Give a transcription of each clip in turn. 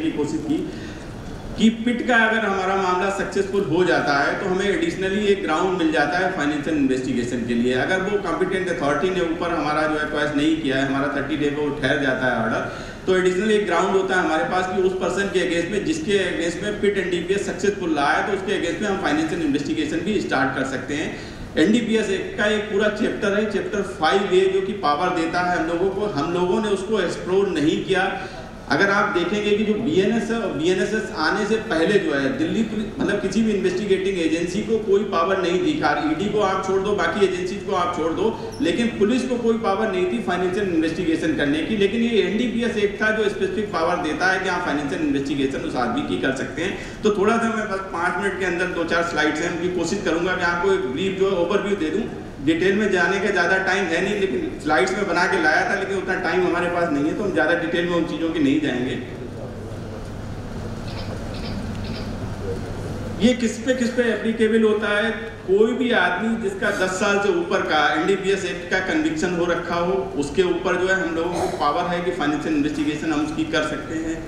की कोशिश की कि पिट का अगर हमारा मामला सक्सेसफुल हो जाता है तो हमें एडिशनली एक ग्राउंड मिल जाता है फाइनेंशियल इन्वेस्टिगेशन के लिए। अगर वो कॉम्पिटेंट अथॉरिटी ने ऊपर हमारा जो है क्वेश्चन नहीं किया है, हमारा 30 डे पे वो ठहर जाता है ऑर्डर, तो एडिशनली एक ग्राउंड होता है हमारे पास कि उस पर्सन के अगेंस्ट में जिसके अगेंस्ट में पिट एनडीपीएस सक्सेसफुल रहा है तो उसके अगेंस्ट में हम फाइनेंशियल इन्वेस्टिगेशन भी स्टार्ट कर सकते हैं। एनडीपीएस एक्ट का एक पूरा चैप्टर है, चैप्टर 5A, जो कि पावर देता है हम लोगों को। हम लोगों ने उसको एक्सप्लोर नहीं किया। अगर आप देखेंगे कि जो बीएनएसएस आने से पहले जो है दिल्ली मतलब किसी भी इन्वेस्टिगेटिंग एजेंसी को कोई पावर नहीं थी। ईडी को आप छोड़ दो, बाकी एजेंसी को आप छोड़ दो, लेकिन पुलिस को कोई पावर नहीं थी फाइनेंशियल इन्वेस्टिगेशन करने की। लेकिन ये एनडीपीएस एक्ट था जो स्पेसिफिक पावर देता है कि आप फाइनेंशियल इन्वेस्टिगेशन उस आदमी की कर सकते हैं। तो थोड़ा सा मैं बस 5 मिनट के अंदर 2-4 स्लाइड्स हैं उनकी कोशिश करूंगा कि आपको एक ब्रीफ जो है ओवरव्यू दे दूं। डिटेल में जाने का ज़्यादा टाइम है नहीं, लेकिन स्लाइड्स में बना के लाया था, लेकिन उतना टाइम हमारे पास नहीं है तो हम ज़्यादा डिटेल में उन चीज़ों की नहीं जाएंगे। ये किस पे एप्लीकेबल होता है? कोई भी आदमी जिसका 10 साल से ऊपर का एनडीपीएस एक्ट का कन्विक्शन हो रखा हो, उसके ऊपर जो है हम लोगों को पावर है कि फाइनेंशियल इन्वेस्टिगेशन हम उसकी कर सकते हैं।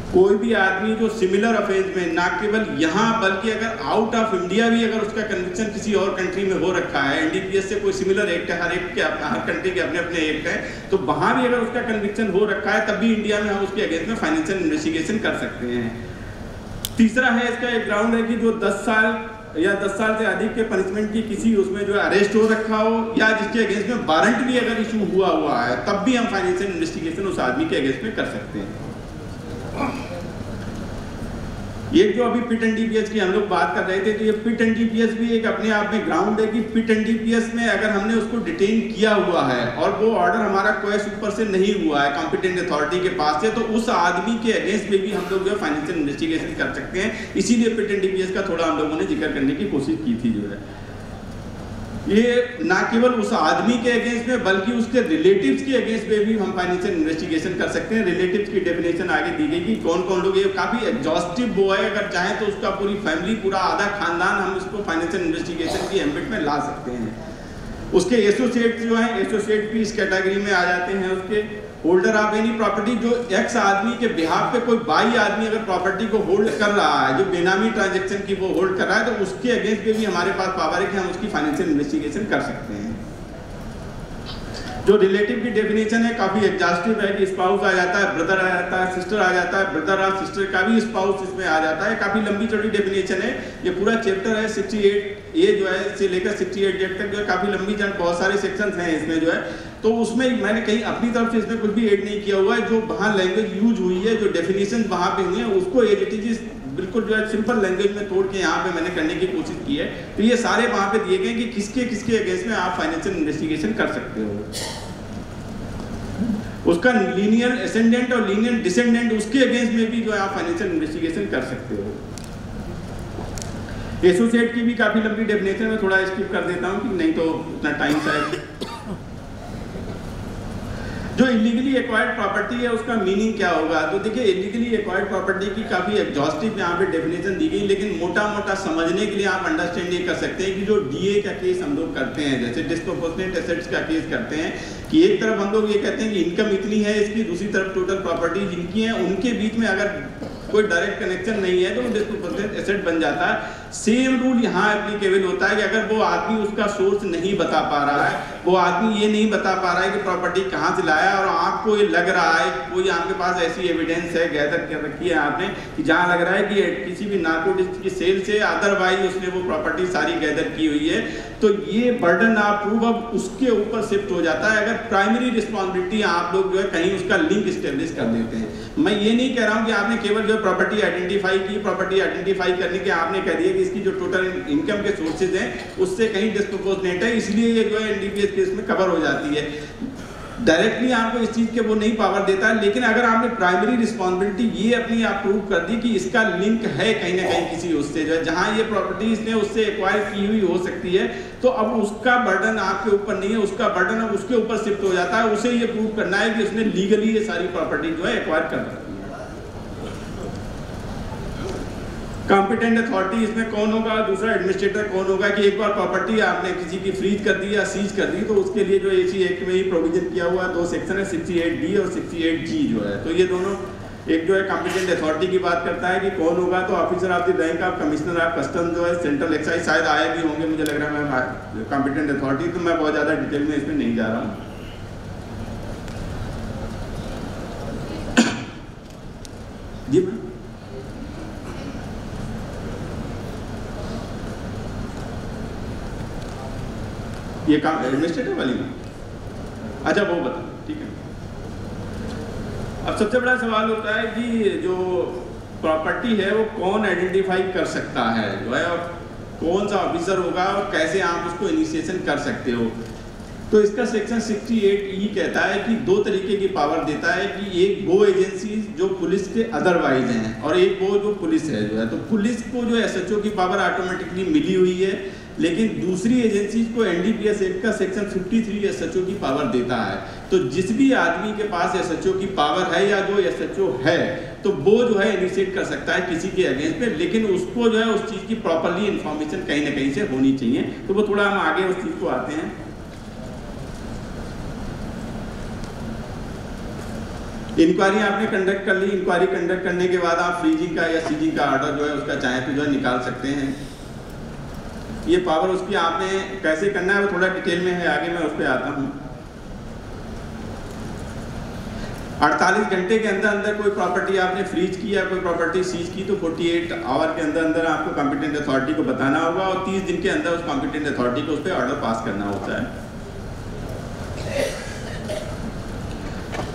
कोई भी आदमी जो सिमिलर अफेंस में, ना केवल यहाँ बल्कि अगर आउट ऑफ इंडिया भी अगर उसका कन्विक्शन किसी और कंट्री में हो रखा है, एनडीपीएस से कोई सिमिलर एक्ट है, हर कंट्री के अपने अपने एक्ट हैं, तो वहाँ भी अगर उसका कन्विक्शन हो रखा है तब भी इंडिया में हम उसके अगेंस्ट में फाइनेंशियल इन्वेस्टिगेशन कर सकते हैं। तीसरा है इसका एक ग्राउंड है कि जो 10 साल या 10 साल से अधिक के पनिशमेंट की किसी उसमें जो है अरेस्ट हो रखा हो या जिसके अगेंस्ट में वारंट भी अगर इशू हुआ है, तब भी हम फाइनेंशियल इन्वेस्टिगेशन उस आदमी के अगेंस्ट में कर सकते हैं। ये जो अभी पिट एनडीपीएस की हम लोग बात कर रहे थे, तो ये पिट एनडीपीएस भी एक अपने आप में ग्राउंड है कि पिट एनडीपीएस में अगर हमने उसको डिटेन किया हुआ है और वो ऑर्डर हमारा कोई ऊपर से नहीं हुआ है कॉम्पिटेंट अथॉरिटी के पास से, तो उस आदमी के अगेंस्ट में भी हम लोग जो है फाइनेंशियल इन्वेस्टिगेशन कर सकते हैं। इसीलिए पिट एनडीपीएस का थोड़ा हम लोगों ने जिक्र करने की कोशिश की थी। जो है ये ना केवल उस आदमी के अगेंस्ट में बल्कि उसके रिलेटिव्स के अगेंस्ट में भी हम फाइनेंशियल इन्वेस्टिगेशन कर सकते हैं। रिलेटिव्स की डेफिनेशन आगे दी गई कि कौन कौन लोग, ये काफी एग्जॉस्टिव वो है, अगर चाहें तो उसका पूरी फैमिली, पूरा आधा खानदान हम इसको फाइनेंशियल इन्वेस्टिगेशन की एम्बिट में ला सकते हैं। उसके एसोसिएट जो हैं, एसोसिएट भी इस कैटेगरी में आ जाते हैं। उसके होल्डर ऑफ एनी प्रॉपर्टी, जो एक्स आदमी के बिहाफ पे कोई बाई आदमी अगर प्रॉपर्टी को होल्ड कर रहा है, जो बेनामी ट्रांजैक्शन की वो होल्ड कर रहा है, तो उसके अगेंस्ट पे भी हमारे पास पावर है कि हम उसकी फाइनेंशियल इन्वेस्टिगेशन कर सकते हैं। जो रिलेटिव की डेफिनेशन है काफी एग्जॉस्टिव है कि स्पाउस आ जाता है, ब्रदर आ जाता है, सिस्टर आ जाता है, ब्रदर और सिस्टर का भी स्पाउस इसमें आ जाता है। काफी लंबी चौड़ी डेफिनेशन है। ये पूरा चैप्टर है 68A जो है से लेकर 68Z तक जो है काफी लंबी, बहुत सारे सेक्शंस हैं इसमें जो है। तो उसमें मैंने कहीं अपनी तरफ से इसमें कुछ भी ऐड नहीं किया हुआ है। जो वहाँ लैंग्वेज यूज हुई है, जो डेफिनेशन वहाँ पे हुई है, उसको एज इट इज बिल्कुल जो है सिंपल लैंग्वेज में तोड़ के यहाँ पे मैंने करने की कोशिश की है। तो ये सारे वहाँ पे दिए गए कि किसके किसके अगेंस्ट में आप फाइनेंशियल इन्वेस्टिगेशन कर सकते हो। उसका लीनियर एसेंडेंट और लीनियर डिसेंडेंट, उसके अगेंस्ट में भी जो है आप फाइनेंशियल इन्वेस्टिगेशन कर सकते हो। एसोसिएट की भी काफी लंबी डेफिनेशन में थोड़ा स्किप कर देता हूँ कि नहीं तो उतना टाइम शायद। जो इलीगली एक्वायर्ड प्रॉपर्टी है उसका मीनिंग क्या होगा? तो देखिए इलीगली एक्वायर्ड प्रॉपर्टी की काफी एग्जॉस्टिव यहाँ पे डेफिनेशन दी गई, लेकिन मोटा मोटा समझने के लिए आप अंडरस्टैंड ये कर सकते हैं कि जो डीए का केस हम लोग करते हैं, जैसे डिस्प्रोपोर्शनेट एसेट्स का केस करते हैं, कि एक तरफ हम लोग ये कहते हैं कि इनकम इतनी है इसकी, दूसरी तरफ टोटल प्रॉपर्टी जिनकी है, उनके बीच में अगर कोई डायरेक्ट कनेक्शन नहीं है तो वो डिस्प्रोपोर्शनेट एसेट बन जाता है। सेम रूल यहाँ एप्लीकेबल होता है कि अगर वो आदमी उसका सोर्स नहीं बता पा रहा है, वो आदमी ये नहीं बता पा रहा है कि प्रॉपर्टी कहाँ से लाया, और आपको ये लग रहा है कोई आपके पास ऐसी एविडेंस है, गैदर कर रखी है आपने, कि जहाँ लग रहा है कि किसी भी नार्कोटिक्स की सेल से अदरवाइज उसने वो प्रॉपर्टी सारी गैदर की हुई है, तो ये बर्डन ऑफ प्रूफ अब उसके ऊपर शिफ्ट हो जाता है। अगर प्राइमरी रिस्पॉन्सिबिलिटी आप लोग जो है कहीं उसका लिंक स्टेब्लिश कर देते हैं। मैं ये नहीं कह रहा हूँ कि आपने केवल जो प्रॉपर्टी आइडेंटिफाई की, प्रॉपर्टी आइडेंटिफाई करने के आपने कह दिया कि इसकी जो टोटल इनकम के सोर्सेज हैं उससे कहीं डिस्प्रोपोर्शनेट है, इसलिए ये जो है एनडीपीएस केस में कवर हो जाती है। डायरेक्टली आपको इस चीज के वो नहीं पावर देता है, लेकिन अगर आपने प्राइमरी रिस्पॉन्सिबिलिटी ये अपनी आप प्रूव कर दी कि इसका लिंक है कहीं ना कहीं किसी उससे, जो है जहां ये प्रॉपर्टी इसने उससे एक्वायर की हुई हो सकती है, तो अब उसका बर्डन आपके ऊपर नहीं है, उसका बर्डन अब उसके ऊपर शिफ्ट हो जाता है। उसे ये प्रूव करना है कि उसने लीगली ये सारी प्रॉपर्टी जो है एक्वायर कर रखी है। कॉम्पिटेंट अथॉरिटी इसमें कौन होगा, दूसरा एडमिनिस्ट्रेटर कौन होगा, कि एक बार प्रॉपर्टी आपने किसी की फ्रीज कर दी या सीज कर दी, तो उसके लिए जो इसी एक्ट में ही प्रोविजन किया हुआ 2 सेक्शन है, 68D और 68G जो है, तो ये दोनों एक जो है कॉम्पिटेंट अथॉरिटी की बात करता है कि कौन होगा, तो officer of the rank of commissioner of custom जो है सेंट्रल एक्साइज, शायद आए भी होंगे मुझे लग रहा है मैं कॉम्पिटेंट अथॉरिटी, तो मैं बहुत ज़्यादा डिटेल में इसमें नहीं जा रहा हूँ। जी मैम, ये काम एडमिनिस्ट्रेटिव वाली में, अच्छा वो बता, ठीक है। अब सबसे बड़ा सवाल होता है कि जो प्रॉपर्टी है वो कौन आइडेंटिफाई कर सकता है जो है, और कौन सा ऑफिसर होगा और कैसे आप उसको इनिशिएशन कर सकते हो। तो इसका सेक्शन 68E कहता है कि दो तरीके की पावर देता है कि एक वो एजेंसी जो पुलिस के अदरवाइज हैं और एक वो जो पुलिस है जो है। तो पुलिस को जो SHO की पावर ऑटोमेटिकली मिली हुई है, लेकिन दूसरी एजेंसी को NDPS एक्ट का सेक्शन 53 SHO की पावर देता है। तो जिस भी आदमी के पास SHO की पावर है या जो SHO है तो वो जो है इनिशिएट कर सकता है किसी के अगेंस्ट पे, लेकिन उसको जो है उस चीज़ की प्रॉपरली इन्फॉर्मेशन कहीं ना कहीं से होनी चाहिए। तो वो थोड़ा हम आगे उस चीज़ को आते हैं। इंक्वायरी आपने कंडक्ट कर ली, इंक्वायरी कंडक्ट करने के बाद आप फ्रीजिंग का या सीजिंग का ऑर्डर जो है उसका चाहे तो जो है निकाल सकते हैं। ये पावर उसकी आपने कैसे करना है वो थोड़ा डिटेल में है, आगे मैं उस पर आता हूँ। 48 घंटे के अंदर अंदर कोई प्रॉपर्टी आपने फ्रीज की या कोई प्रॉपर्टी सीज की तो 48 आवर के अंदर अंदर आपको कॉम्पिटेंट अथॉरिटी को बताना होगा और 30 दिन के अंदर उस कॉम्पिटेंट अथॉरिटी को उस पर ऑर्डर पास करना होता है।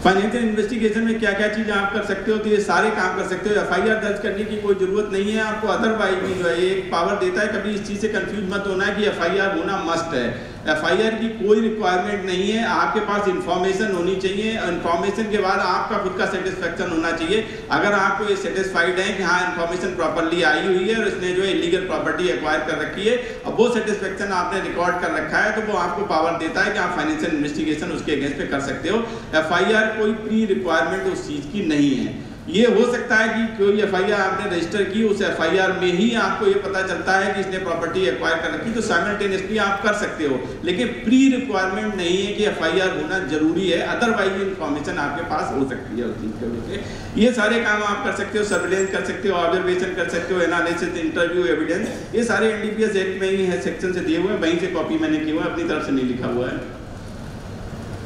फाइनेंशियल इन्वेस्टिगेशन में क्या क्या चीज़ आप कर सकते हो, तो ये सारे काम कर सकते हो। FIR दर्ज करने की कोई ज़रूरत नहीं है आपको, अदरवाइज भी जो है एक पावर देता है। कभी इस चीज़ से कंफ्यूज मत होना है कि FIR होना मस्ट है। FIR की कोई रिक्वायरमेंट नहीं है, आपके पास इंफॉर्मेशन होनी चाहिए। इंफॉर्मेशन के बाद आपका खुद का सेटिस्फेक्शन होना चाहिए। अगर आपको ये सेटिस्फाइड है कि हाँ इन्फॉर्मेशन प्रॉपरली आई हुई है और इसने जो है इलीगल प्रॉपर्टी एक्वायर कर रखी है, अब वो सेटिस्फेक्शन आपने रिकॉर्ड कर रखा है, तो वो आपको पावर देता है कि आप फाइनेंशियल इन्वेस्टिगेशन उसके अगेंस्ट पे कर सकते हो। FIR कोई प्री रिक्वायरमेंट उस चीज़ की नहीं है। ये हो सकता है कि कोई FIR आपने रजिस्टर की, उस FIR में ही आपको ये पता चलता है कि इसने प्रॉपर्टी एक्वायर कर रखी, तो साइमल्टेनियसली आप कर सकते हो, लेकिन प्री रिक्वायरमेंट नहीं है कि FIR होना जरूरी है। अदरवाइज इन्फॉर्मेशन आपके पास हो सकती है उस चीज़ के वजह। ये सारे काम आप कर सकते हो, सर्विलेंस कर सकते हो, ऑब्जर्वेशन कर सकते हो, एनालिसिस, इंटरव्यू, एविडेंस, ये सारे NDPS एक्ट में ही है, सेक्शन से दिए हुए हैं। वहीं से कॉपी मैंने की हुआ है, अपनी तरफ से नहीं लिखा हुआ है।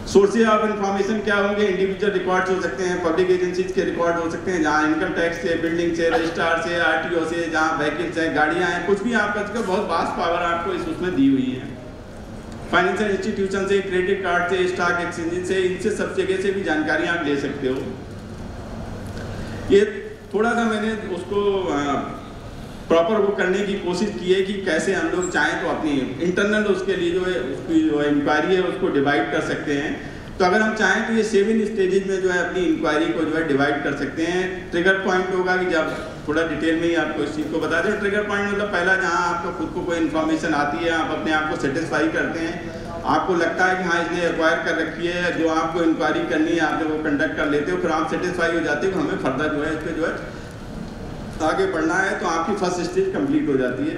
सोर्सेज ऑफ इन्फॉर्मेशन क्या होंगे? इंडिविजुअल रिकॉर्ड्स हो सकते हैं, पब्लिक एजेंसीज के रिकॉर्ड हो सकते हैं, जहाँ इनकम टैक्स से, बिल्डिंग से, रजिस्ट्रार से, RTO से, जहाँ व्हीकल्स हैं, गाड़ियाँ हैं, कुछ भी आप कर सकते हो। बहुत वास्ट पावर आपको इस उसमें दी हुई है। फाइनेंशियल इंस्टीट्यूशन से, क्रेडिट कार्ड से, स्टॉक एक्सचेंज से, इनसे सब जगह से भी जानकारी आप ले सकते हो। ये थोड़ा सा मैंने उसको प्रॉपर वो करने की कोशिश की है कि कैसे हम लोग चाहें तो अपनी इंटरनल उसके लिए जो है उसकी जो इंक्वायरी है उसको डिवाइड कर सकते हैं। तो अगर हम चाहें तो ये 7 स्टेजेज में जो है अपनी इंक्वायरी को जो है डिवाइड कर सकते हैं। ट्रिगर पॉइंट होगा कि जब थोड़ा डिटेल में ही आपको इस चीज़ को बता दें। ट्रिगर पॉइंट मतलब पहला जहाँ आपको खुद को कोई इन्फॉर्मेशन आती है, आप अपने आप को सेटिस्फाई करते हैं, आपको लगता है कि हाँ इसने एक्वायर कर रखी है, जो आपको इंक्वायरी करनी है आप जब वो कंडक्ट कर लेते हो, फिर आप सेटिस्फाई हो जाते हो हमें फर्दर जो है इस पर जो है आगे बढ़ना है, तो आपकी फर्स्ट स्टेज कंप्लीट हो जाती है।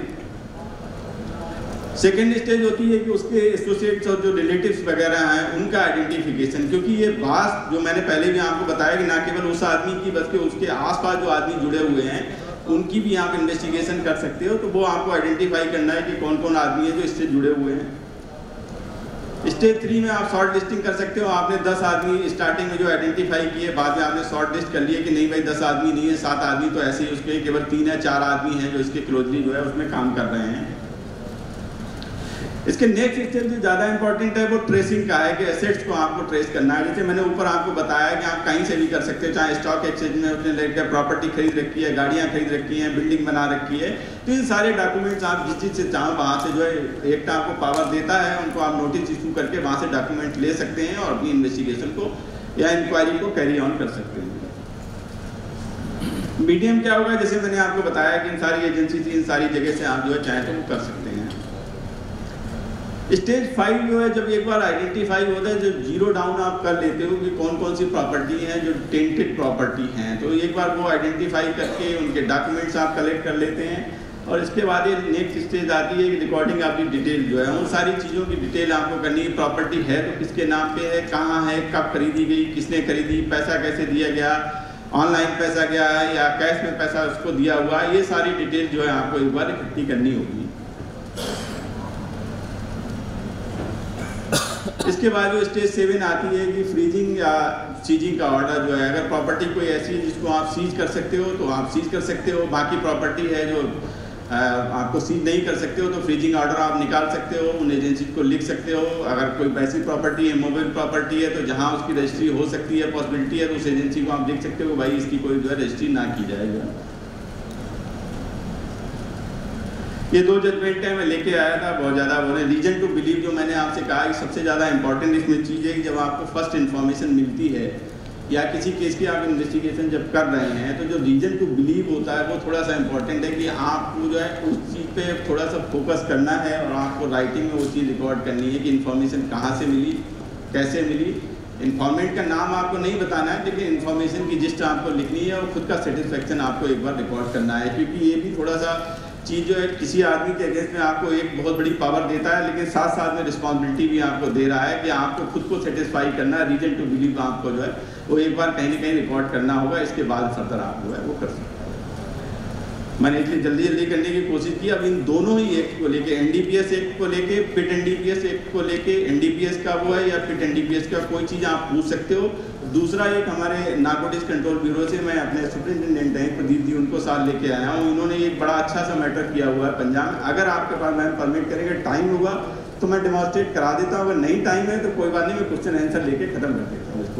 सेकेंड स्टेज होती है कि उसके एसोसिएट्स और जो रिलेटिव्स वगैरह हैं उनका आइडेंटिफिकेशन, क्योंकि ये बात जो मैंने पहले भी आपको बताया कि ना केवल उस आदमी की बल्कि उसके आसपास जो आदमी जुड़े हुए हैं उनकी भी आप इन्वेस्टिगेशन कर सकते हो। तो वो आपको आइडेंटिफाई करना है कि कौन कौन आदमी है जो इससे जुड़े हुए हैं। स्टेज 3 में आप शॉर्ट लिस्टिंग कर सकते हो। आपने 10 आदमी स्टार्टिंग में जो आइडेंटिफाई किए, बाद में आपने शॉर्ट लिस्ट कर लिए कि नहीं भाई 10 आदमी नहीं है, 7 आदमी तो ऐसे ही उसके केवल 3 या 4 आदमी हैं जो इसके क्लोजली जो है उसमें काम कर रहे हैं। इसके नेक्स्ट स्टेज जो ज़्यादा इंपॉर्टेंट है वो ट्रेसिंग का है कि एसेट्स को आपको ट्रेस करना है। जैसे मैंने ऊपर आपको बताया कि आप कहीं से भी कर सकते हो, चाहे स्टॉक एक्सचेंज में उसने लेकर प्रॉपर्टी खरीद रखी है, गाड़ियाँ खरीद रखी हैं, बिल्डिंग बना रखी है, तो इन सारे डॉक्यूमेंट्स आप जिस चीज़ से चाहो वहाँ से जो है एक्ट आपको पावर देता है, उनको आप नोटिस इशू करके वहाँ से डॉक्यूमेंट ले सकते हैं और अपनी इन्वेस्टिगेशन को या इंक्वायरी को कैरी ऑन कर सकते हैं। मीडियम क्या होगा? जैसे मैंने आपको बताया कि इन सारी एजेंसी से, इन सारी जगह से आप जो है चाहें तो वो कर सकते हैं। स्टेज 5 जो है जब एक बार आइडेंटिफाई होता है, जब जीरो डाउन आप कर लेते हो कि कौन कौन सी प्रॉपर्टी हैं जो टेंटेड प्रॉपर्टी हैं, तो एक बार वो आइडेंटिफाई करके उनके डॉक्यूमेंट्स आप कलेक्ट कर लेते हैं और इसके बाद ये नेक्स्ट स्टेज आती है कि रिकॉर्डिंग आपकी डिटेल जो है उन सारी चीज़ों की डिटेल आपको करनी है। प्रॉपर्टी है तो किसके नाम पे है, कहाँ है, कब खरीदी गई, किसने खरीदी, पैसा कैसे दिया गया, ऑनलाइन पैसा गया है या कैश में पैसा उसको दिया हुआ है, ये सारी डिटेल जो है आपको एक बार इकट्ठी करनी होगी। इसके बाद जो स्टेज 7 आती है कि फ्रीजिंग या सीजिंग का ऑर्डर जो है, अगर प्रॉपर्टी कोई ऐसी है जिसको आप सीज कर सकते हो तो आप सीज कर सकते हो, बाकी प्रॉपर्टी है जो आपको सीज नहीं कर सकते हो तो फ्रीजिंग ऑर्डर आप निकाल सकते हो, उन एजेंसी को लिख सकते हो। अगर कोई वैसी प्रॉपर्टी है, मोबाइल प्रॉपर्टी है, तो जहां उसकी रजिस्ट्री हो सकती है, पॉसिबिलिटी है, तो उस एजेंसी को आप लिख सकते हो भाई इसकी कोई जो है रजिस्ट्री ना की जाए। जो ये 2 जजमेंट है मैं लेके आया था, बहुत ज़्यादा बोले रीजन टू बिलीव, जो मैंने आपसे कहा कि सबसे ज़्यादा इंपॉर्टेंट इसमें चीज़ है कि जब आपको फर्स्ट इन्फॉर्मेशन मिलती है या किसी केस की आप इन्वेस्टिगेशन जब कर रहे हैं तो जो रीजन टू बिलीव होता है वो थोड़ा सा इंपॉर्टेंट है कि आपको जो है उस चीज़ पे थोड़ा सा फोकस करना है और आपको राइटिंग में वो चीज़ रिकॉर्ड करनी है कि इन्फॉर्मेशन कहाँ से मिली, कैसे मिली। इन्फॉर्मेंट का नाम आपको नहीं बताना है, लेकिन इन्फॉर्मेशन की जिस्ट आपको लिखनी है और खुद का सेटिस्फेक्शन आपको एक बार रिकॉर्ड करना है, क्योंकि ये भी थोड़ा सा चीज़ जो है किसी आदमी के अगेंस्ट में आपको एक बहुत बड़ी पावर देता है, लेकिन साथ साथ में रिस्पॉन्सिबिलिटी भी आपको दे रहा है कि आपको खुद को सेटिस्फाई करना है। रीजन टू बिलीव आपको जो है वो एक बार कहीं ना कहीं रिकॉर्ड करना होगा, इसके बाद फर्दर आप जो है वो कर सकते हैं। मैंने इसलिए जल्दी जल्दी करने की कोशिश की। अब इन दोनों ही एक्ट को लेके, एनडीपीएस एक्ट को लेके, पिट एनडीपीएस एक्ट को लेके, एनडीपीएस का वो है या पिट एनडीपीएस का कोई चीज़ आप पूछ सकते हो। दूसरा एक हमारे नारकोटिक्स कंट्रोल ब्यूरो से मैं अपने सुपरिटेंडेंट हैं प्रदीप जी, उनको साथ लेके आया हूँ। इन्होंने एक बड़ा अच्छा सा मैटर किया हुआ है पंजाब में। अगर आपके पास मैम परमिट करेंगे, टाइम होगा तो मैं डेमोन्स्ट्रेट करा देता हूँ, अगर नहीं टाइम है तो कोई बात नहीं, मैं क्वेश्चन आंसर लेके खत्म कर देता हूँ इसको।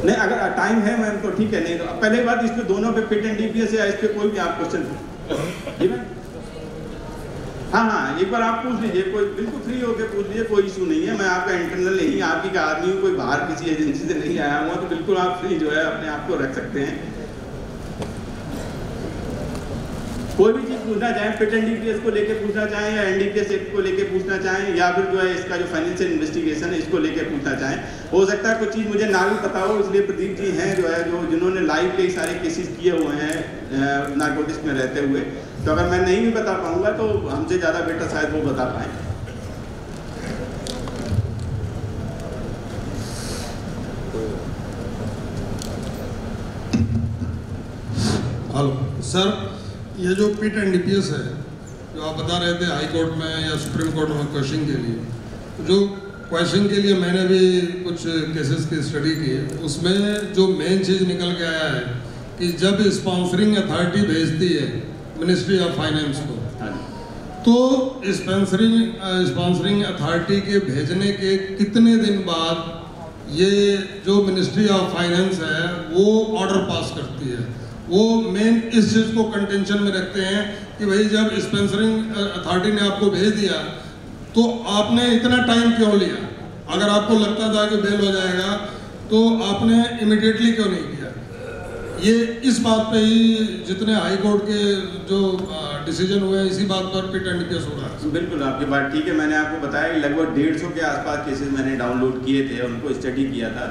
नहीं अगर टाइम है मैम तो ठीक है, नहीं तो पहले बात इस पे दोनों पे पिट एनडीपीएस या इस पे कोई भी आप क्वेश्चन ठीक है। हाँ, एक बार आप पूछ लीजिए, कोई बिल्कुल फ्री होकर पूछ लीजिए, कोई इशू नहीं है। मैं आपका इंटरनल नहीं, आप ही का आदमी हूँ, कोई बाहर किसी एजेंसी से नहीं आया हुआ, तो बिल्कुल आप फ्री जो है अपने आप को रख सकते हैं। कोई भी चीज़ पूछना चाहें, पिट एनडीपीएस को लेके पूछना चाहें या एनडीपीएस एक्ट को लेके पूछना चाहें या फिर जो है इसका जो फाइनेंशियल इन्वेस्टिगेशन है इसको लेके पूछना चाहें। हो सकता है कुछ चीज़ मुझे ना भी पता हो, इसलिए प्रदीप जी हैं जो है जो जिन्होंने लाइव कई सारे केसेस किए हुए हैं नारकोटिक्स में रहते हुए, तो अगर मैं नहीं भी बता पाऊंगा तो हमसे ज़्यादा बेटर शायद वो बता पाएँ। हेलो सर, ये जो पिट एनडीपीएस है जो आप बता रहे थे हाई कोर्ट में या सुप्रीम कोर्ट में क्वेश्चन के लिए, जो क्वेश्चन के लिए मैंने भी कुछ केसेस की स्टडी की है, उसमें जो मेन चीज़ निकल के आया है कि जब स्पॉन्सरिंग अथॉरिटी भेजती है मिनिस्ट्री ऑफ फाइनेंस को, तो स्पॉन्सरिंग अथॉरिटी के भेजने के कितने दिन बाद ये जो मिनिस्ट्री ऑफ फाइनेंस है वो ऑर्डर पास करती है। वो मेन इस चीज़ को कंटेंशन में रखते हैं कि भाई जब स्पॉन्सरिंग अथॉरिटी ने आपको भेज दिया तो आपने इतना टाइम क्यों लिया? अगर आपको लगता था कि बेल हो जाएगा तो आपने इमिडिएटली क्यों नहीं किया? ये इस बात पे ही जितने हाई कोर्ट के जो डिसीजन हुए इसी बात पर पिट एनडीपीएस हो रहा है। बिल्कुल आपकी बात ठीक है। मैंने आपको बताया कि लगभग 150 के आसपास केसेस मैंने डाउनलोड किए थे, उनको स्टडी किया था।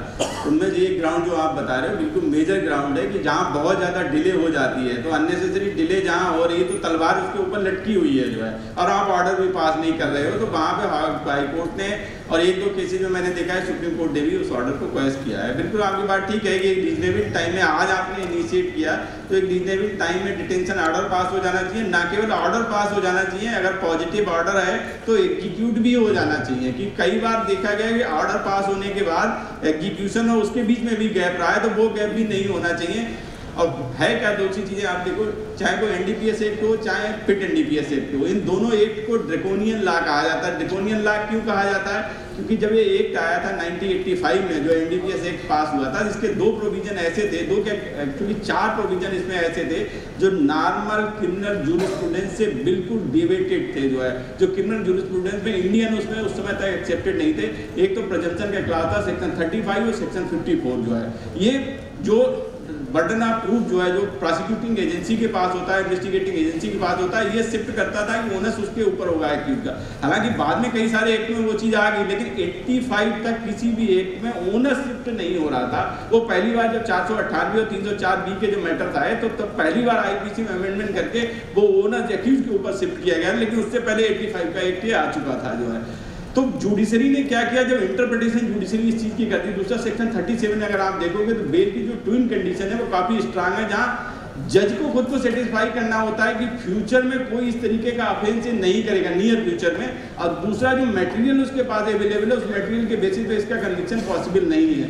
उनमें ये ग्राउंड जो आप बता रहे हो बिल्कुल मेजर ग्राउंड है कि जहाँ बहुत ज़्यादा डिले हो जाती है, तो अननेसेसरी डिले जहाँ हो रही है तो तलवार उसके ऊपर लटकी हुई है जो है, और आप ऑर्डर भी पास नहीं कर रहे हो, तो वहाँ पे हाई कोर्ट ने और 1-2 केसेज में मैंने देखा है सुप्रीम कोर्ट ने भी उस ऑर्डर को क्वेश किया है। बिल्कुल आपकी बात ठीक है कि एक रीजनेबल टाइम में आज आपने इनिशिएट किया तो एक रीजनेबल टाइम में डिटेंशन ऑर्डर पास हो जाना चाहिए। ना केवल ऑर्डर पास हो जाना चाहिए, अगर पॉजिटिव ऑर्डर है तो एग्जीक्यूट भी हो जाना चाहिए। कि कई बार देखा गया कि ऑर्डर पास होने के बाद एग्जीक्यूशन और उसके बीच में भी गैप रहा है, तो वो गैप भी नहीं होना चाहिए। और है क्या दो चीज़ें आप देखो, चाहे कोई एनडीपीएस एक्ट हो चाहे पिट एनडीपीएस एक्ट हो, इन दोनों एक्ट को ड्रैकोनियन लॉ कहा जाता है। ड्रैकोनियन लॉ क्यों कहा जाता है? क्योंकि जब ये एक्ट आया था 1985 में, जो एनडीपीएस एक्ट पास हुआ था, जिसके 2 प्रोविजन ऐसे थे, 2 क्या एक्चुअली 4 प्रोविजन इसमें ऐसे थे जो नॉर्मल क्रिमिनल जूरिस्प्रूडेंस से बिल्कुल डिवेटेड थे। जो है जो क्रिमिनल जूरिस्प्रूडेंस में इंडियन उसमें उस समय तक एक्सेप्टेड नहीं थे। एक तो प्रेजम्पशन का क्लास था सेक्शन 35 और सेक्शन 54 जो है, ये जो बर्डन ऑफ प्रूफ जो है जो प्रोसिक्यूटिंग एजेंसी के पास होता है, इन्वेस्टिगेटिंग एजेंसी के पास होता है, ये शिफ्ट करता था कि ओनस उसके ऊपर होगा एक्यूज का। हालांकि बाद में कई सारे एक्ट में वो चीज़ आ गई, लेकिन 85 तक किसी भी एक्ट में ओनस शिफ्ट नहीं हो रहा था। वो पहली बार जब 498 और 304B के जो मैटर्स आए तो तब पहली बार आईपीसी में अमेंडमेंट करके वो ओनस एक्यूज के ऊपर शिफ्ट किया गया, लेकिन उससे पहले 85 का एक्ट आ चुका था जो है। तो जुडिशरी ने क्या किया, जब इंटरप्रिटेशन जुडिशरी इस चीज़ की करती, दूसरा सेक्शन 37 अगर आप देखोगे तो बेल की जो ट्विन कंडीशन है वो काफ़ी स्ट्रांग है, जहाँ जज को खुद को सेटिस्फाई करना होता है कि फ्यूचर में कोई इस तरीके का ऑफेंस नहीं करेगा, नियर फ्यूचर में, और दूसरा जो मटेरियल उसके पास अवेलेबल है उस मटेरियल के बेसिस पे इसका कन्विक्शन पॉसिबल नहीं है।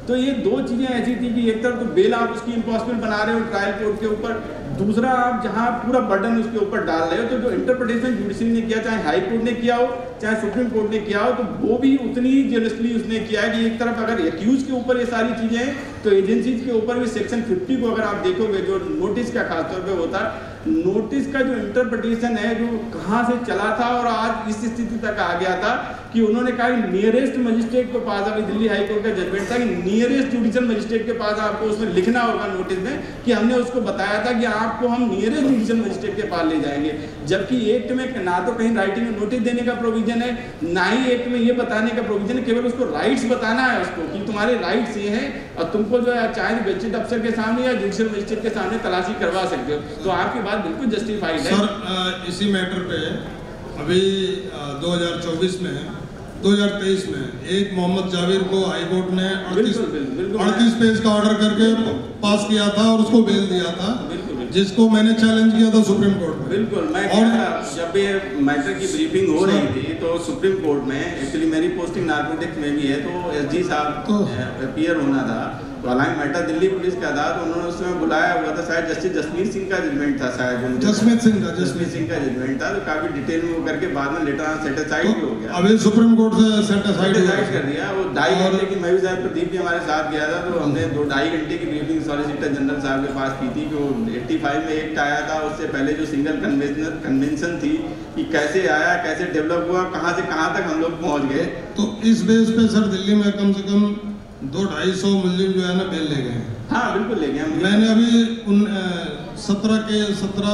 तो ये दो चीज़ें ऐसी थी कि एक तरफ तो बेल आप उसकी इम्पॉसिबल बना रहे हो ट्रायल कोर्ट के ऊपर, दूसरा आप जहां पूरा बर्डन उसके ऊपर डाल रहे हो। तो जो इंटरप्रिटेशन जुडिशरी ने किया, चाहे हाई कोर्ट ने किया हो चाहे सुप्रीम कोर्ट ने किया हो, तो वो भी उतनी ही जेलसली उसने किया है कि एक तरफ अगर एक्यूज के ऊपर ये सारी चीज़ें हैं तो एजेंसीज के ऊपर भी सेक्शन 50 को अगर आप देखोगे, जो नोटिस का खासतौर पर होता है, नोटिस का जो इंटरप्रिटेशन है जो कहाँ से चला था और आज इस स्थिति तक आ गया था कि उन्होंने कहा नियरेस्ट मजिस्ट्रेट के पास, अभी दिल्ली हाई कोर्ट का जजमेंट था कि नियरेस्ट जुडिशियल मजिस्ट्रेट के पास आपको उसमें लिखना होगा नोटिस में कि हमने उसको बताया था कि आपको हम नियरेस्ट जुडिशियल मजिस्ट्रेट के पास ले जाएंगे। जबकि एक्ट में ना तो कहीं राइटिंग में नोटिस देने का प्रोविजन है, ना ही एक्ट में ये बताने का प्रोविजन है, केवल उसको राइट्स बताना है उसको कि तुम्हारे राइट्स ये हैं और तुमको जो है चाहे गजेटेड अफसर के सामने या जुडिशियल मजिस्ट्रेट के सामने तलाशी करवा सकते हो। तो आपकी बात बिल्कुल जस्टिफाइड है। सर इसी मैटर पे अभी 2024 में 2023 में एक मोहम्मद जावेद को हाई कोर्ट ने 38 पेज का ऑर्डर करके पास किया था और उसको बेल दिया था, जिसको मैंने चैलेंज किया था सुप्रीम कोर्ट में। बिल्कुल, मैं जब ये मैटर की ब्रीफिंग हो रही थी तो सुप्रीम कोर्ट में एक्चुअली मेरी पोस्टिंग नारकोटिक्स में भी है, तो एसजी साहब अपीयर होना था, तो हालांकि मैटर दिल्ली पुलिस का था, तो उन्होंने उस समय बुलाया हुआ था, शायद जस्टिस जसमीत सिंह का जजमेंट था, शायद जसमीत सिंह का जजमेंट था, तो काफी डिटेल में वो करके बाद में लेटर ऑन सेटिस्फाइड भी हो गया। अभी सुप्रीम कोर्ट से सेटिस्फाइड कर दिया वो 2.5 घंटे की। मैं भी शायद प्रदीप भी हमारे साथ गया था, तो हमने 2-2.5 घंटे की ब्रीफिंग सॉलिसिटर जनरल साहब के पास की थी कि वो 85 में एक्ट आया था, उससे पहले जो सिंगल कन्वेंशन थी कि कैसे आया, कैसे डेवलप हुआ, कहाँ से कहाँ तक हम लोग पहुँच गए। तो इस बेस पे सर दिल्ली में कम से कम 200-250 मुस्लिम जो है ना बेल ले गए। हाँ बिल्कुल ले गए। मैंने अभी उन 17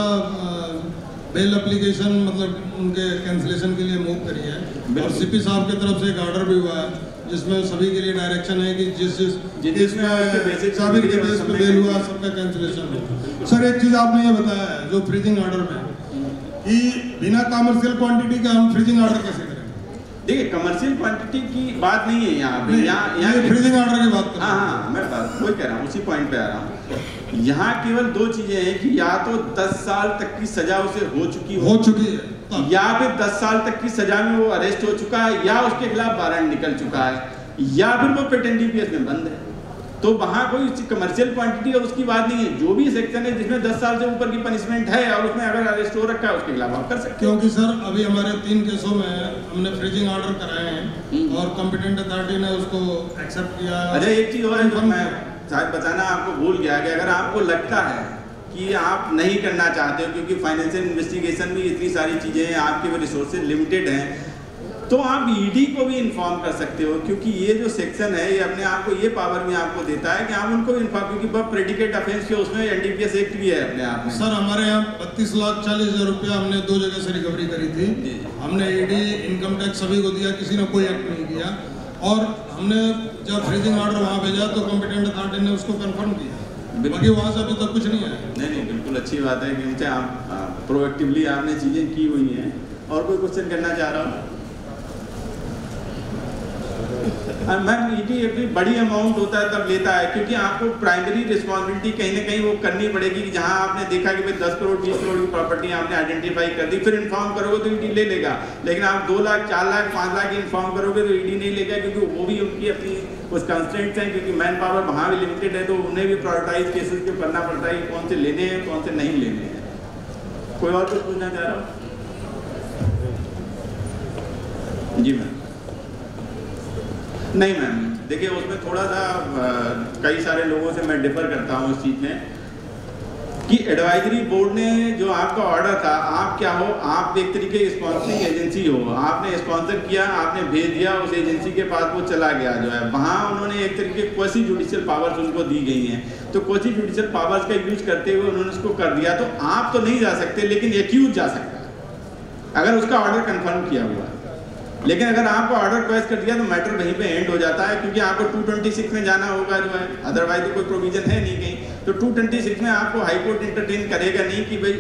बेल एप्लीकेशन मतलब उनके कैंसिलेशन के लिए मूव करी है, और सीपी साहब की तरफ से एक ऑर्डर भी हुआ है जिसमें सभी के लिए डायरेक्शन है कि जिसमें साबिर के बेस पे बेल हुआ सबका कैंसिलेशन हो। सर एक चीज़ आपने ये बताया है जो फ्रीजिंग ऑर्डर में कि बिना कमर्शियल क्वांटिटी के हम फ्रीजिंग ऑर्डर कैसे करें। देखिए कमर्शियल क्वांटिटी की बात नहीं है यहाँ पे, यहाँ फ्रीजिंग ऑर्डर की बात कर रहा हूँ। हाँ मैं बात वही कह रहा हूँ, उसी पॉइंट पे आ रहा हूँ। यहाँ केवल 2 चीजें हैं कि या तो 10 साल तक की सजा उसे हो चुकी है, या फिर 10 साल तक की सजा में वो अरेस्ट हो चुका है, या उसके खिलाफ वारंट निकल चुका है, या फिर वो पेटेंट डीपीएस में बंद है। तो वहाँ कोई कमर्शियल क्वांटिटी और उसकी बात नहीं है। जो भी सेक्शन है जिसमें 10 साल से ऊपर की पनिशमेंट है और उसमें अगर अरेस्ट हो रखा है उसके खिलाफ आप कर सकते हैं। क्योंकि सर अभी हमारे 3 केसों में हमने फ्रीजिंग ऑर्डर कराए हैं और कॉम्पिटेंट अथॉरिटी ने उसको एक्सेप्ट किया। अच्छा एक चीज़ और है जो मैं शायद बताना आपको भूल गया कि अगर आपको लगता है कि आप नहीं करना चाहते हो क्योंकि फाइनेंशियल इन्वेस्टिगेशन में इतनी सारी चीज़ें हैं, आपके भी रिसोर्सेज लिमिटेड हैं, तो आप ईडी को भी इन्फॉर्म कर सकते हो, क्योंकि ये जो सेक्शन है ये अपने आप को ये पावर भी आपको देता है कि आप उनको इन्फॉर्म, क्योंकि वह प्रेडिकेट ऑफेंस के उसमें एनडीपीएस एक्ट भी है अपने आप में। सर हमारे यहाँ 32,40,000 रुपया हमने 2 जगह से रिकवरी करी थी। हमने ईडी इनकम टैक्स सभी को दिया, किसी ने कोई एक्ट नहीं किया, और हमने जब फ्रीजिंग ऑर्डर वहाँ भेजा तो कॉम्पिटेंट अथॉरिटी ने उसको कन्फर्म किया, बाकी वहाँ से अभी तक कुछ नहीं आया। नहीं बिल्कुल अच्छी बात है क्योंकि आप प्रोएक्टिवली आपने चीज़ें की हुई हैं। और कोई क्वेश्चन करना चाह रहा हूँ? मैम ईडी एक बड़ी अमाउंट होता है तब लेता है, क्योंकि आपको प्राइमरी रिस्पॉन्सिबिलिटी कहीं ना कहीं वो करनी पड़ेगी कि जहां आपने देखा कि भाई 10 करोड़ 20 करोड़ की प्रॉपर्टी आपने आइडेंटिफाई कर दी, फिर इन्फॉर्म करोगे तो ईडी ले लेगा। लेकिन आप 2 लाख 4 लाख 5 लाख इन्फॉर्म करोगे तो ईडी नहीं लेगा, क्योंकि वो भी उनकी अपनी कुछ कंस्ट्रेंट्स हैं, क्योंकि मैन पावर वहाँ भी लिमिटेड है, तो उन्हें भी प्रायोरिटाइज केसेस को करना पड़ता है कि कौन से लेने हैं कौन से नहीं लेने हैं। कोई और कुछ पूछना चाह रहा हूँ? जी मैम। नहीं मैम, देखिए उसमें थोड़ा सा कई सारे लोगों से मैं डिफर करता हूँ उस चीज़ में कि एडवाइजरी बोर्ड ने जो आपका ऑर्डर था, आप क्या हो, आप एक तरीके की स्पॉन्सरिंग एजेंसी हो, आपने स्पॉन्सर किया, आपने भेज दिया, उस एजेंसी के पास वो चला गया जो है, वहाँ उन्होंने एक तरीके क्वासी जुडिशियल पावर्स उनको दी गई हैं, तो क्वासी जुडिशियल पावर्स का यूज करते हुए उन्होंने उसको कर दिया। तो आप तो नहीं जा सकते लेकिन एक्यूज जा सकता है अगर उसका ऑर्डर कन्फर्म किया हुआ है। लेकिन अगर आपको ऑर्डर क्वेश्चन कर दिया तो मैटर वहीं पे एंड हो जाता है, क्योंकि आपको 226 में जाना होगा जो है, अदरवाइज तो कोई प्रोविजन है नहीं कहीं। तो 226 में आपको हाई कोर्ट इंटरटेन करेगा नहीं कि भाई,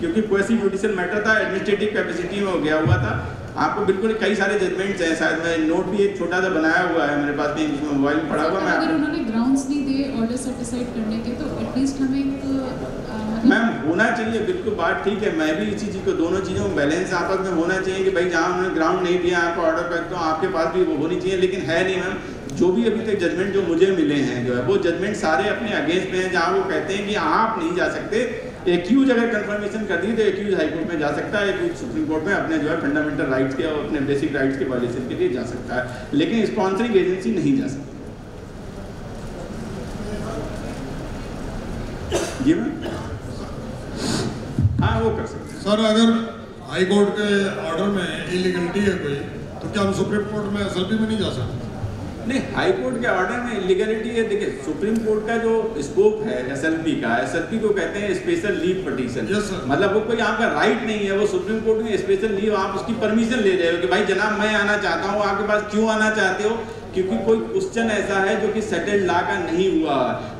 क्योंकि क्वेसी जुडिशियल मैटर था, एडमिनिस्ट्रेटिव कैपेसिटी में हो गया हुआ था, आपको बिल्कुल कई सारे जजमेंट्स हैं, शायद मैं नोट भी एक छोटा सा बनाया हुआ है मेरे पास में, मोबाइल में पड़ा हुआ। मैं अगर उन्होंने ग्राउंड्स नहीं दिए ऑर्डर सेटिस्फाइड करने के तो एटलीस्ट हमें मैम होना चाहिए, बिल्कुल बात ठीक है, मैं भी इसी चीज़ को, दोनों चीज़ों में बैलेंस आपस में होना चाहिए कि भाई जहाँ उन्होंने ग्राउंड नहीं दिया आपको ऑर्डर करता हूँ, आपके पास भी वो होनी चाहिए, लेकिन है नहीं मैम। जो भी अभी तक जजमेंट जो मुझे मिले हैं जो है वो जजमेंट सारे अपने अगेंस्ट में हैं, जहाँ वो कहते हैं कि आप नहीं जा सकते। एक्यूज अगर कंफर्मेशन कर दी तो एक्यूज हाईकोर्ट में जा सकता है, एक्यूज सुप्रीम कोर्ट में अपने जो है फंडामेंटल राइट्स के और अपने बेसिक राइट्स के वायलेशन के लिए जा सकता है, लेकिन स्पॉन्सरिंग एजेंसी नहीं जा सकती। जी मैम, हाँ वो कर सकते हैं। सर अगर हाई कोर्ट के ऑर्डर में इलीगलिटी है कोई, तो क्या हम सुप्रीम कोर्ट में एसएलपी में नहीं जा सकते? नहीं, हाई कोर्ट के ऑर्डर में इलीगलिटी है। देखिए सुप्रीम कोर्ट का जो स्कोप है एसएलपी का, एसएलपी को कहते हैं special leave petition. Yes, sir. मतलब वो कोई आपका राइट नहीं है, वो सुप्रीम कोर्ट में स्पेशल लीव, आप उसकी परमिशन ले रहे हो कि भाई जनाब मैं आना चाहता हूँ, आपके पास क्यों आना चाहते हो? क्योंकि कोई क्वेश्चन ऐसा है जो कि सेटल्ड लॉ का नहीं हुआ,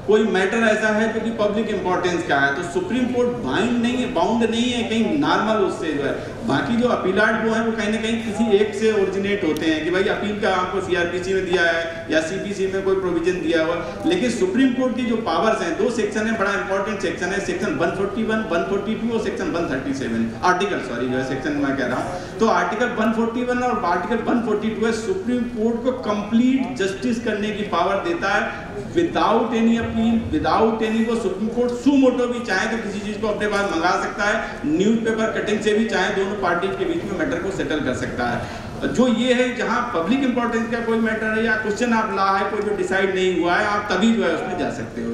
कोई मैटर ऐसा है जो कि पब्लिक इंपॉर्टेंस का है, तो सुप्रीम कोर्ट बाइंड नहीं है, बाउंड नहीं है कहीं नॉर्मल उससे जो है। बाकी जो अपीलाट वो है वो कहीं ना कहीं किसी एक से ओरिजिनेट होते हैं कि भाई अपील का आपको सीआरपीसी में दिया है या सीपीसी में कोई प्रोविजन दिया हुआ, लेकिन सुप्रीम कोर्ट की जो पावर्स हैं, दो सेक्शन है, बड़ा इंपॉर्टेंट सेक्शन है, सेक्शन 141, 142 और सेक्शन 137 आर्टिकल, सॉरी जो है सेक्शन मैं कह रहा हूँ, तो आर्टिकल 141 और आर्टिकल 142 है सुप्रीम कोर्ट को कंप्लीट जस्टिस करने की पावर देता है without any appeal, without any. वो सुप्रीम कोर्ट सुमोटो भी चाहे तो किसी चीज को अपने पास मंगा सकता है, न्यूज़पेपर कटिंग से भी चाहे दोनों पार्टी के बीच में मैटर को सेटल कर सकता है। जो ये है जहां पब्लिक इंपॉर्टेंस का कोई मैटर है या क्वेश्चन आप ला है कोई जो डिसाइड नहीं हुआ है, आप तभी जो है उसमें जा सकते हो।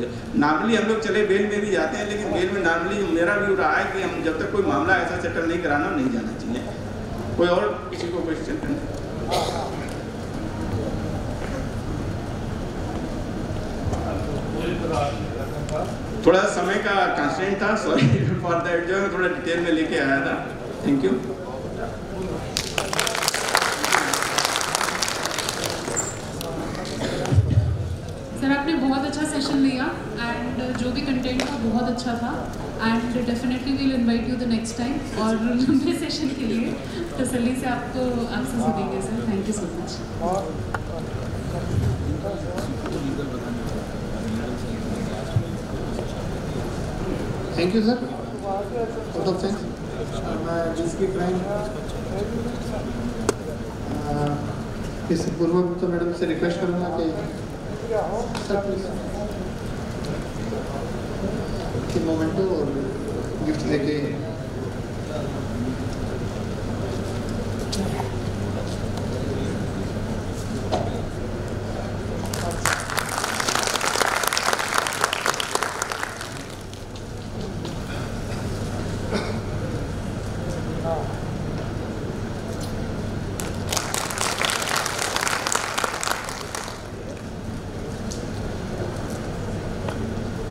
नॉर्मली हम लोग चले बेल में भी जाते हैं, लेकिन बेल में नॉर्मली मेरा व्यू रहा है कि हम जब तक कोई मामला ऐसा सेटल नहीं कराना नहीं जाना चाहिए। कोई और किसी को क्वेश्चन करना? थोड़ा समय का कंस्ट्रेंट था, सॉरी फॉर दैट, जो है थोड़ा डिटेल में लेके आया था। Thank you. सर आपने बहुत अच्छा सेशन लिया एंड जो भी कंटेंट था बहुत अच्छा था and definitely will invite you the next time और लंबे सेशन के लिए तसल्ली से आपको एक्सेस देंगे sir. Thank you so much. Thank you sir. Out of thanks जिसकी क्राइम इससे पूर्व तो मैडम से रिक्वेस्ट करूँगा कि सर प्लीज मोमेंटो और गिफ्ट लेके